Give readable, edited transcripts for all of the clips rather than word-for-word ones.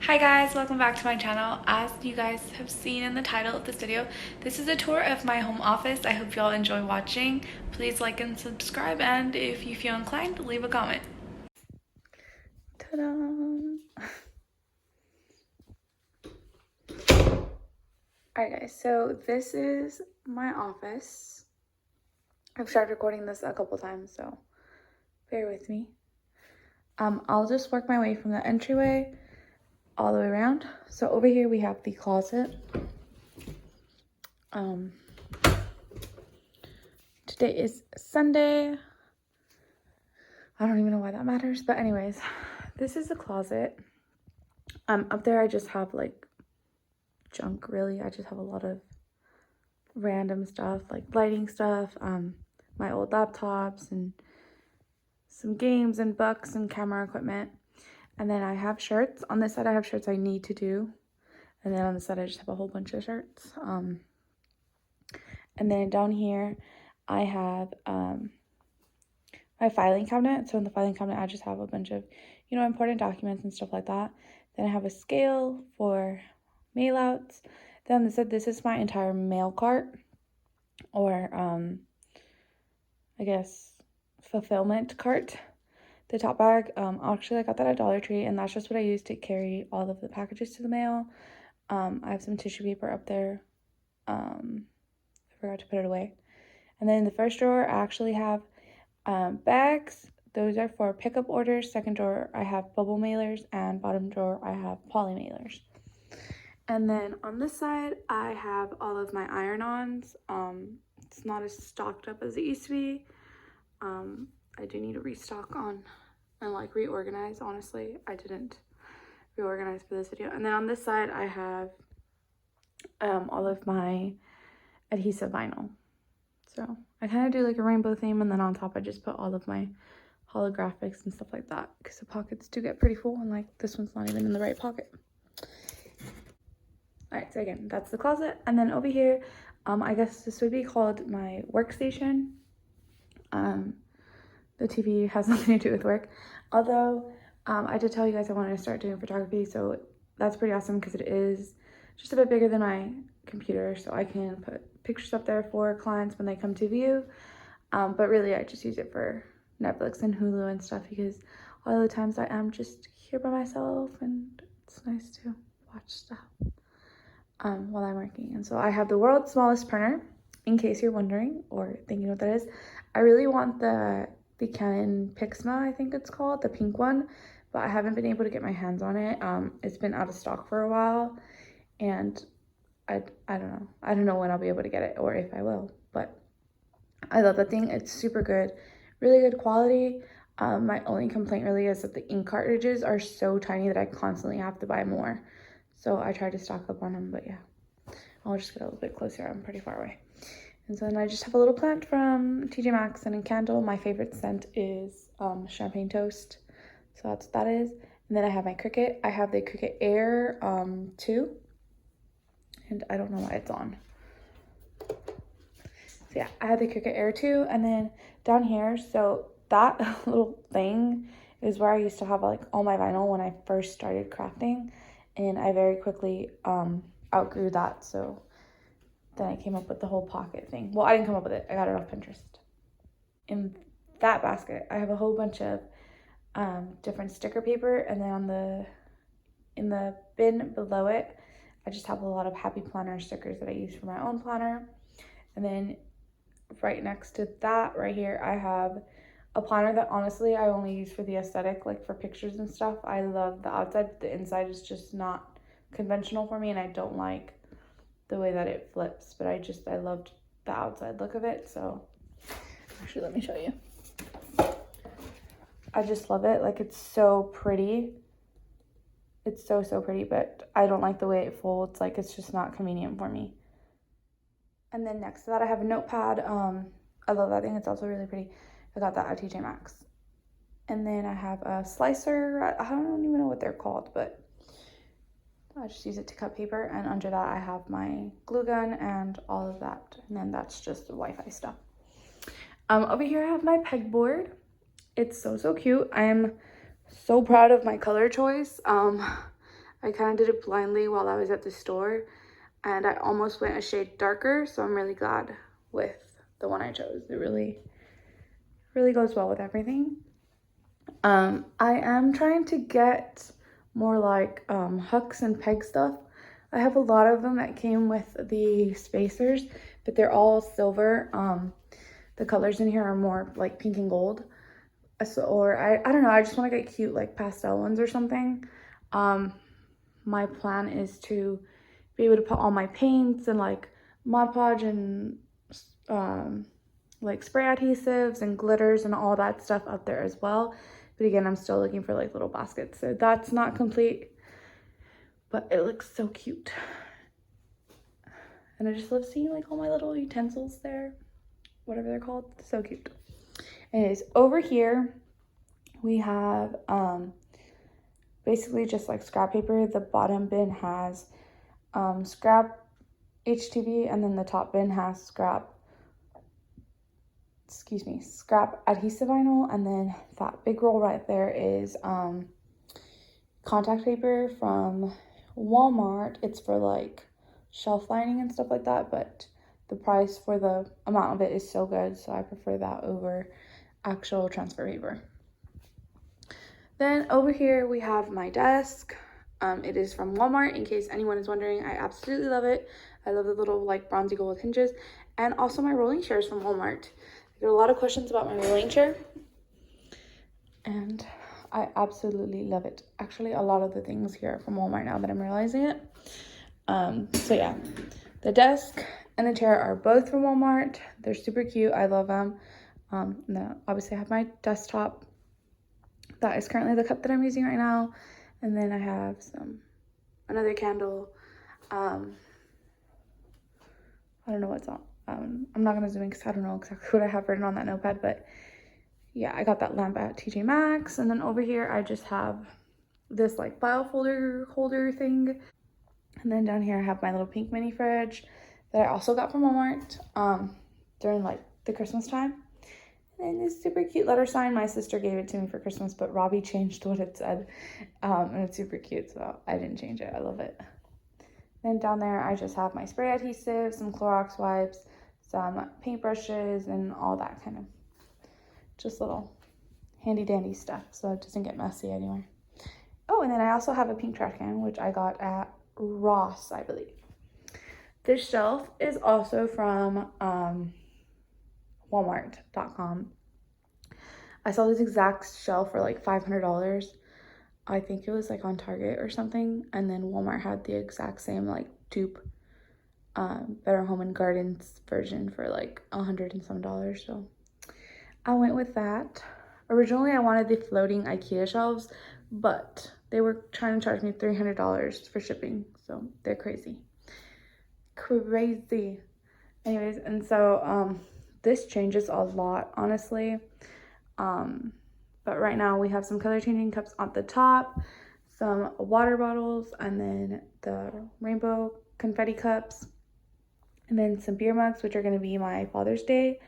Hi guys, welcome back to my channel. As you guys have seen in the title of this video, this is a tour of my home office. I hope y'all enjoy watching. Please like and subscribe, and if you feel inclined, leave a comment. Ta-da! Alright guys, so this is my office. I've tried recording this a couple times, so bear with me. I'll just work my way from the entryway all the way around. So over here we have the closet. Today is Sunday. I don't even know why that matters, but anyways, this is the closet. Up there I just have like junk, really. I just have a lot of random stuff, like lighting stuff, my old laptops and some games and books and camera equipment. And then I have shirts. On this side I have shirts I need to do. And then on the side I just have a whole bunch of shirts. And then down here I have my filing cabinet. So in the filing cabinet I just have a bunch of, important documents and stuff like that. Then I have a scale for mail outs. Then this is my entire mail cart, or I guess fulfillment cart. The top bag, actually I got that at Dollar Tree, and that's just what I use to carry all of the packages to the mail. I have some tissue paper up there. I forgot to put it away. And then in the first drawer I actually have bags. Those are for pickup orders. Second drawer I have bubble mailers, and bottom drawer I have poly mailers. And then on this side I have all of my iron-ons. It's not as stocked up as it used to be. I do need to restock on and like reorganize. Honestly, I didn't reorganize for this video. And then on this side I have all of my adhesive vinyl. So I kind of do like a rainbow theme, and then on top I just put all of my holographics and stuff like that, because the pockets do get pretty full, and like this one's not even in the right pocket. Alright, so again, that's the closet. And then over here, I guess this would be called my workstation. The TV has nothing to do with work. Although, I did tell you guys I wanted to start doing photography, so that's pretty awesome because it is just a bit bigger than my computer, so I can put pictures up there for clients when they come to view. But really, I just use it for Netflix and Hulu and stuff, because a lot of the times I am just here by myself, and it's nice to watch stuff while I'm working. And so I have the world's smallest printer, in case you're wondering or thinking what that is. I really want the Canon Pixma, I think it's called, the pink one, but I haven't been able to get my hands on it. It's been out of stock for a while, and I don't know when I'll be able to get it, or if I will, but I love that thing. It's super good, really good quality. My only complaint really is that the ink cartridges are so tiny that I constantly have to buy more, so I try to stock up on them. But yeah, I'll just get a little bit closer. I'm pretty far away. And so then I just have a little plant from TJ Maxx and a candle. My favorite scent is champagne toast, so that's what that is. And then I have my Cricut. I have the Cricut Air 2, and I don't know why it's on. So yeah, I have the Cricut Air 2. And then down here, so that little thing is where I used to have like all my vinyl when I first started crafting, and I very quickly outgrew that, so then I came up with the whole pocket thing. Well, I didn't come up with it. I got it off Pinterest. In that basket, I have a whole bunch of different sticker paper, and then in the bin below it, I just have a lot of Happy Planner stickers that I use for my own planner. And then right next to that right here, I have a planner that honestly I only use for the aesthetic, like for pictures and stuff. I love the outside. The inside is just not conventional for me, and I don't like the way that it flips, but I loved the outside look of it. So actually, let me show you. I just love it. Like, it's so pretty. It's so pretty, but I don't like the way it folds. Like, it's just not convenient for me. And then next to that I have a notepad. I love that thing. It's also really pretty. I got that at TJ Maxx. And then I have a slicer. I don't even know what they're called, but I just use it to cut paper. And under that I have my glue gun and all of that. And then that's just the Wi-Fi stuff. Over here I have my pegboard. It's so cute. I am so proud of my color choice. I I kind of did it blindly while I was at the store, and I almost went a shade darker, so I'm really glad with the one I chose. It really goes well with everything. I am trying to get more like hooks and peg stuff. I have a lot of them that came with the spacers, but they're all silver. The colors in here are more like pink and gold. So, or I don't know, I just want to get cute like pastel ones or something. My plan is to be able to put all my paints and like Mod Podge and like spray adhesives and glitters and all that stuff up there as well. But again, I'm still looking for like little baskets, so that's not complete, but it looks so cute. And I just love seeing like all my little utensils there, whatever they're called. So cute. Anyways, over here we have basically just like scrap paper. The bottom bin has scrap HTV, and then the top bin has scrap adhesive vinyl, and then that big roll right there is contact paper from Walmart. It's for like shelf lining and stuff like that, but the price for the amount of it is so good, so I prefer that over actual transfer paper. Then over here we have my desk. It is from Walmart, in case anyone is wondering. I absolutely love it. I love the little like bronzy gold hinges, and also my rolling chair is from Walmart. I get a lot of questions about my rolling chair, and I absolutely love it. Actually, a lot of the things here are from Walmart now that I'm realizing it. So yeah, the desk and the chair are both from Walmart. They're super cute. I love them. Now, obviously I have my desktop. That is currently the cup that I'm using right now. And then I have another candle. I don't know what's on. I'm not going to zoom in because I don't know exactly what I have written on that notepad. But yeah, I got that lamp at TJ Maxx. And then over here, I just have this like file folder holder thing. And then down here, I have my little pink mini fridge that I also got from Walmart during like the Christmas time. And this super cute letter sign. My sister gave it to me for Christmas, but Robbie changed what it said. And it's super cute, so I didn't change it. I love it. Then down there, I just have my spray adhesive, some Clorox wipes, some paintbrushes, and all that kind of just little handy dandy stuff, so it doesn't get messy anywhere. Oh, and then I also have a pink trash can, which I got at Ross, I believe. This shelf is also from Walmart.com. I saw this exact shelf for like $500. I think it was like on Target or something, and then Walmart had the exact same like dupe Better Home and Gardens version for like $100 and some, so I went with that. Originally I wanted the floating IKEA shelves, but they were trying to charge me $300 for shipping, so they're crazy. Anyways, and so this changes a lot, honestly. But right now we have some color changing cups at the top, some water bottles, and then the rainbow confetti cups, and then some beer mugs, which are going to be my Father's Day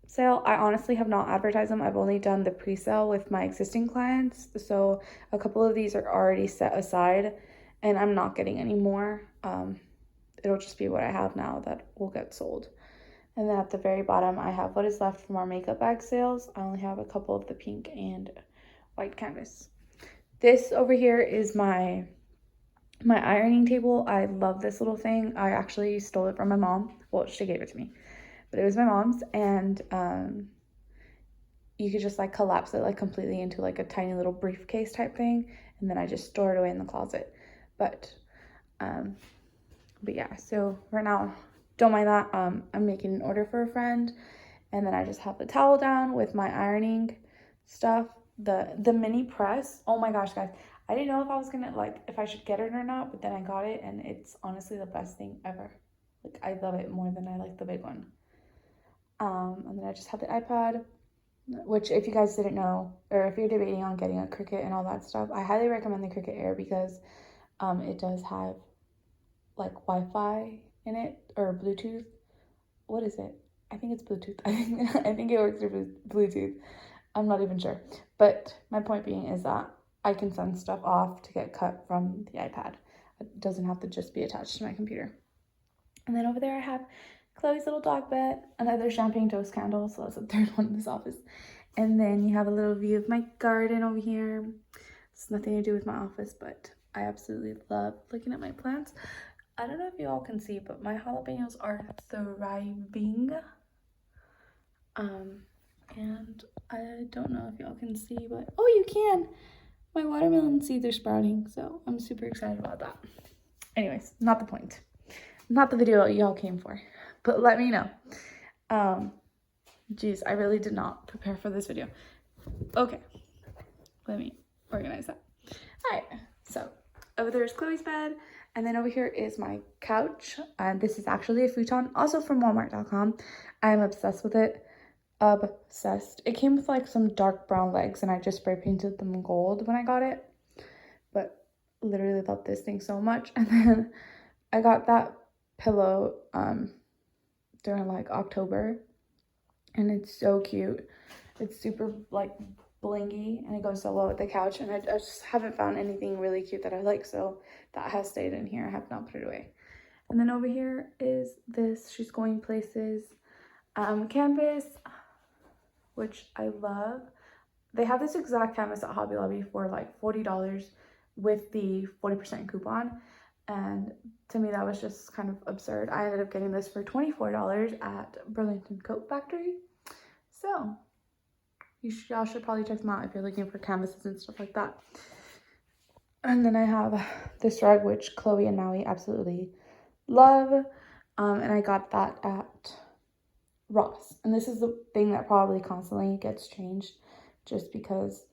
sale. I honestly have not advertised them. I've only done the pre-sale with my existing clients, so a couple of these are already set aside, and I'm not getting any more. It'll just be what I have now that will get sold. And then at the very bottom, I have what is left from our makeup bag sales. I only have a couple of the pink and white canvas. This over here is my ironing table. I love this little thing. I actually stole it from my mom. Well, she gave it to me, but it was my mom's, and you could just like collapse it like completely into like a tiny little briefcase type thing, and then I just store it away in the closet. But yeah, so right now, don't mind that. I'm making an order for a friend, and then I just have the towel down with my ironing stuff. The mini press, oh my gosh, guys, I didn't know if I was gonna like if I should get it or not, but then I got it, and it's honestly the best thing ever. Like, I love it more than I like the big one. And then I just have the iPad, which, if you guys didn't know, or if you're debating on getting a Cricut and all that stuff, I highly recommend the Cricut Air, because it does have like Wi-Fi in it, or Bluetooth. What is it? I think it's Bluetooth. I think it works through Bluetooth. I'm not even sure. But my point being is that I can send stuff off to get cut from the iPad. It doesn't have to just be attached to my computer. And then over there I have Chloe's little dog bed, another champagne toast candle, so that's the third one in this office. And then you have a little view of my garden over here. It's nothing to do with my office, but I absolutely love looking at my plants. I don't know if you all can see, but my jalapenos are thriving. And I don't know if y'all can see, but oh, you can. My watermelon seeds are sprouting, so I'm super excited about that. Anyways, not the point. Not the video y'all came for, but let me know. Geez, I really did not prepare for this video. Okay, let me organize that. All right, so over there is Chloe's bed, and then over here is my couch, and this is actually a futon, also from Walmart.com. I am obsessed with it. Obsessed. It came with like some dark brown legs, and I just spray painted them gold when I got it, but literally love this thing so much. And then I got that pillow during like October, and it's so cute. It's super like blingy, and it goes so well with the couch, and I just haven't found anything really cute that I like, so that has stayed in here. I have not put it away. And then over here is this She's Going Places canvas, which I love. They have this exact canvas at Hobby Lobby for like $40 with the 40% coupon, and to me that was just kind of absurd. I ended up getting this for $24 at Burlington Coat Factory, so y'all should probably check them out if you're looking for canvases and stuff like that. And then I have this rug, which Chloe and Maui absolutely love, and I got that at Ross. And this is the thing that probably constantly gets changed, just because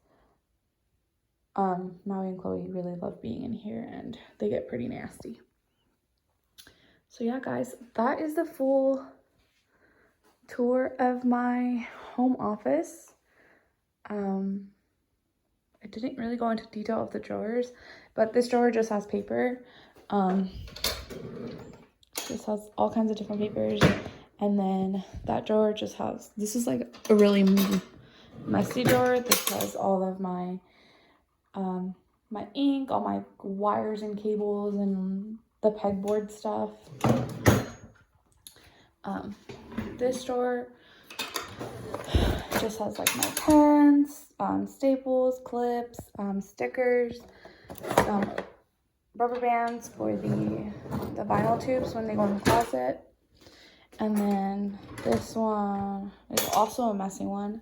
Maui and Chloe really love being in here, and they get pretty nasty. So yeah, guys, that is the full tour of my home office. I didn't really go into detail of the drawers, but this drawer just has paper. This has all kinds of different papers. And then that drawer just has, this is like a really messy drawer. This has all of my my ink, all my wires and cables, and the pegboard stuff. This drawer just has like my pens, staples, clips, stickers, rubber bands for the vinyl tubes when they go in the closet. And then this one is also a messy one.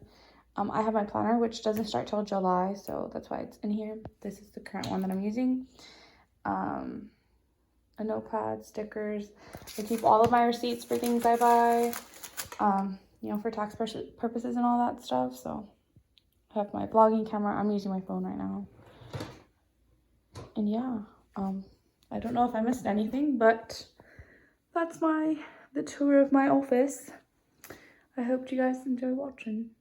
I have my planner, which doesn't start till July, so that's why it's in here. This is the current one that I'm using. A notepad, stickers. I keep all of my receipts for things I buy, you know, for tax purposes and all that stuff. So I have my vlogging camera. I'm using my phone right now. And yeah, I don't know if I missed anything, but that's the tour of my office. I hope you guys enjoy watching.